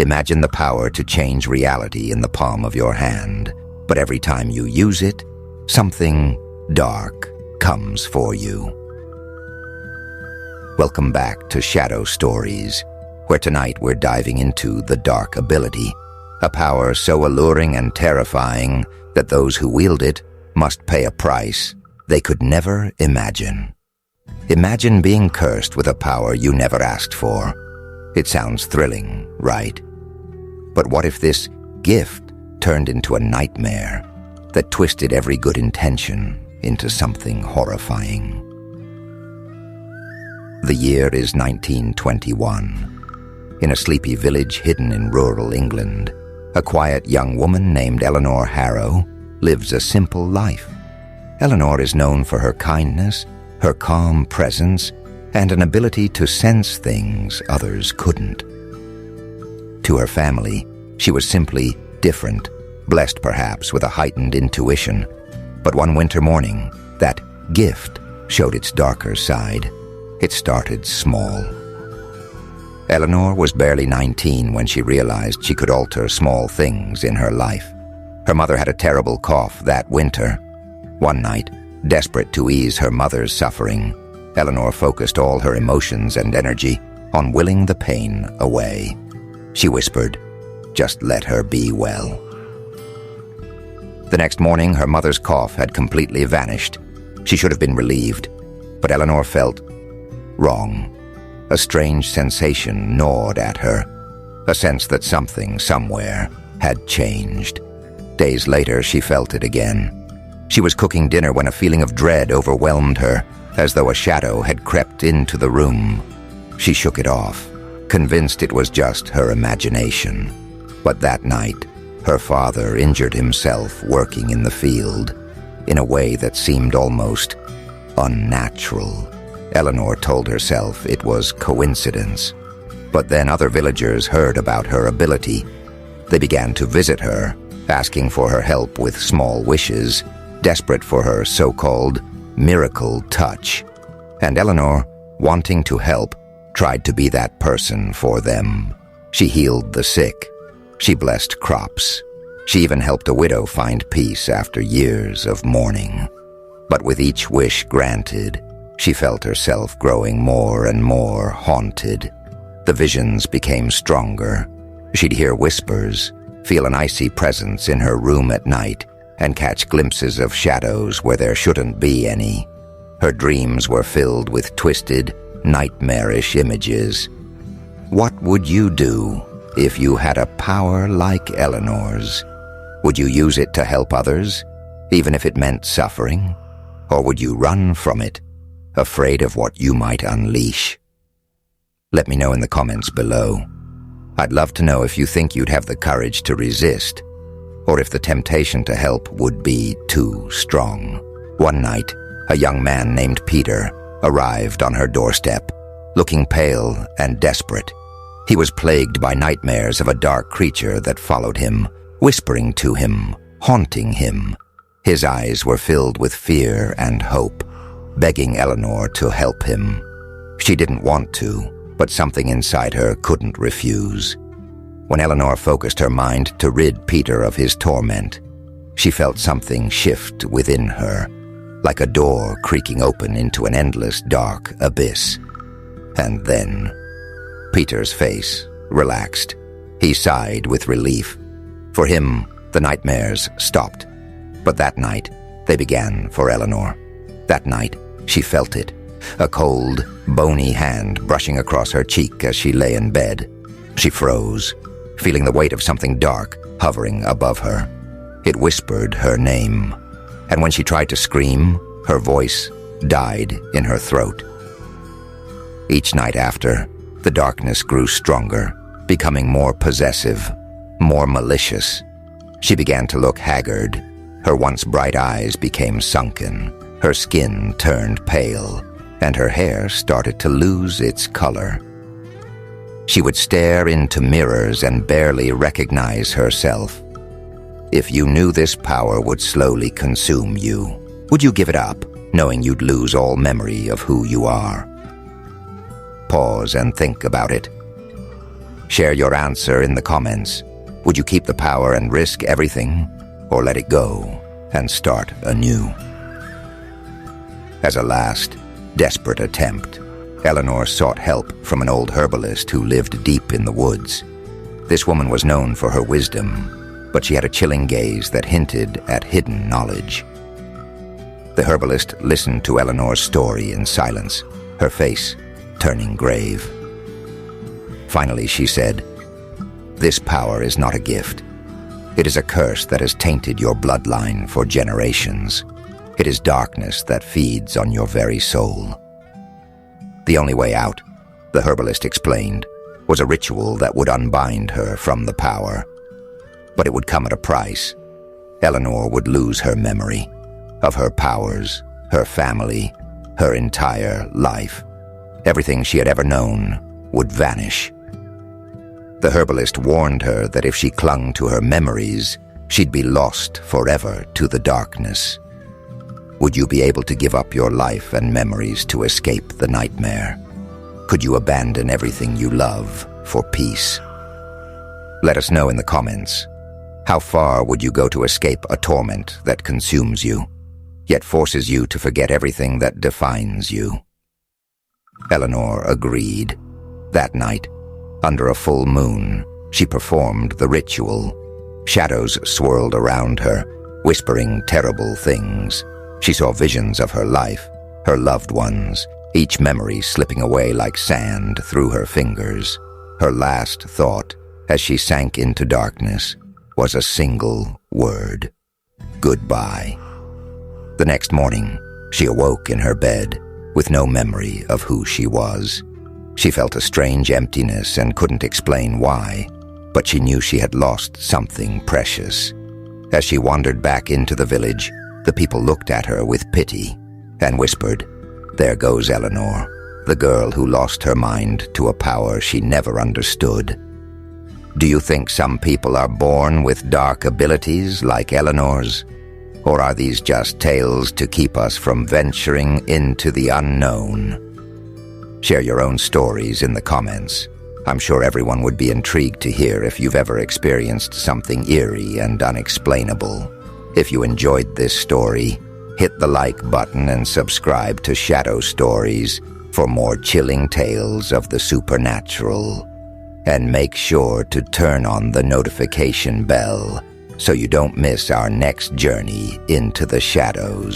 Imagine the power to change reality in the palm of your hand, but every time you use it, something dark comes for you. Welcome back to Shadow Stories, where tonight we're diving into the dark ability, a power so alluring and terrifying that those who wield it must pay a price they could never imagine. Imagine being cursed with a power you never asked for. It sounds thrilling, right? But what if this gift turned into a nightmare that twisted every good intention into something horrifying? The year is 1921. In a sleepy village hidden in rural England, a quiet young woman named Eleanor Harrow lives a simple life. Eleanor is known for her kindness, her calm presence, and an ability to sense things others couldn't. To her family, she was simply different, blessed perhaps with a heightened intuition. But one winter morning, that gift showed its darker side. It started small. Eleanor was barely 19 when she realized she could alter small things in her life. Her mother had a terrible cough that winter. One night, desperate to ease her mother's suffering, Eleanor focused all her emotions and energy on willing the pain away. She whispered, "Just let her be well." The next morning, her mother's cough had completely vanished. She should have been relieved, but Eleanor felt wrong. A strange sensation gnawed at her, a sense that something, somewhere, had changed. Days later, she felt it again. She was cooking dinner when a feeling of dread overwhelmed her, as though a shadow had crept into the room. She shook it off, convinced it was just her imagination. But that night, her father injured himself working in the field, in a way that seemed almost unnatural. Eleanor told herself it was coincidence. But then other villagers heard about her ability. They began to visit her, asking for her help with small wishes, desperate for her so-called miracle touch. And Eleanor, wanting to help, tried to be that person for them. She healed the sick. She blessed crops. She even helped a widow find peace after years of mourning. But with each wish granted, she felt herself growing more and more haunted. The visions became stronger. She'd hear whispers, feel an icy presence in her room at night, and catch glimpses of shadows where there shouldn't be any. Her dreams were filled with twisted, nightmarish images. What would you do if you had a power like Eleanor's? Would you use it to help others, even if it meant suffering? Or would you run from it, afraid of what you might unleash? Let me know in the comments below. I'd love to know if you think you'd have the courage to resist, or if the temptation to help would be too strong. One night, a young man named Peter arrived on her doorstep, looking pale and desperate. He was plagued by nightmares of a dark creature that followed him, whispering to him, haunting him. His eyes were filled with fear and hope, begging Eleanor to help him. She didn't want to, but something inside her couldn't refuse. When Eleanor focused her mind to rid Peter of his torment, she felt something shift within her, like a door creaking open into an endless dark abyss. And then, Peter's face relaxed. He sighed with relief. For him, the nightmares stopped. But that night, they began for Eleanor. That night, she felt it, a cold, bony hand brushing across her cheek as she lay in bed. She froze, feeling the weight of something dark hovering above her. It whispered her name, and when she tried to scream, her voice died in her throat. Each night after, the darkness grew stronger, becoming more possessive, more malicious. She began to look haggard. Her once bright eyes became sunken. Her skin turned pale, and her hair started to lose its color. She would stare into mirrors and barely recognize herself. If you knew this power would slowly consume you, would you give it up, knowing you'd lose all memory of who you are? Pause and think about it. Share your answer in the comments. Would you keep the power and risk everything, or let it go and start anew? As a last, desperate attempt, Eleanor sought help from an old herbalist who lived deep in the woods. This woman was known for her wisdom, but she had a chilling gaze that hinted at hidden knowledge. The herbalist listened to Eleanor's story in silence, her face turning grave. Finally, she said, "This power is not a gift. It is a curse that has tainted your bloodline for generations. It is darkness that feeds on your very soul." The only way out, the herbalist explained, was a ritual that would unbind her from the power. But it would come at a price. Eleanor would lose her memory of her powers, her family, her entire life. Everything she had ever known would vanish. The herbalist warned her that if she clung to her memories, she'd be lost forever to the darkness. Would you be able to give up your life and memories to escape the nightmare? Could you abandon everything you love for peace? Let us know in the comments. How far would you go to escape a torment that consumes you, yet forces you to forget everything that defines you? Eleanor agreed. That night, under a full moon, she performed the ritual. Shadows swirled around her, whispering terrible things. She saw visions of her life, her loved ones, each memory slipping away like sand through her fingers. Her last thought, as she sank into darkness, was a single word: goodbye. The next morning, she awoke in her bed, with no memory of who she was. She felt a strange emptiness and couldn't explain why, but she knew she had lost something precious. As she wandered back into the village, the people looked at her with pity and whispered, "There goes Eleanor, the girl who lost her mind to a power she never understood." Do you think some people are born with dark abilities like Eleanor's? Or are these just tales to keep us from venturing into the unknown? Share your own stories in the comments. I'm sure everyone would be intrigued to hear if you've ever experienced something eerie and unexplainable. If you enjoyed this story, hit the like button and subscribe to Shadow Stories for more chilling tales of the supernatural. And make sure to turn on the notification bell so you don't miss our next journey into the shadows.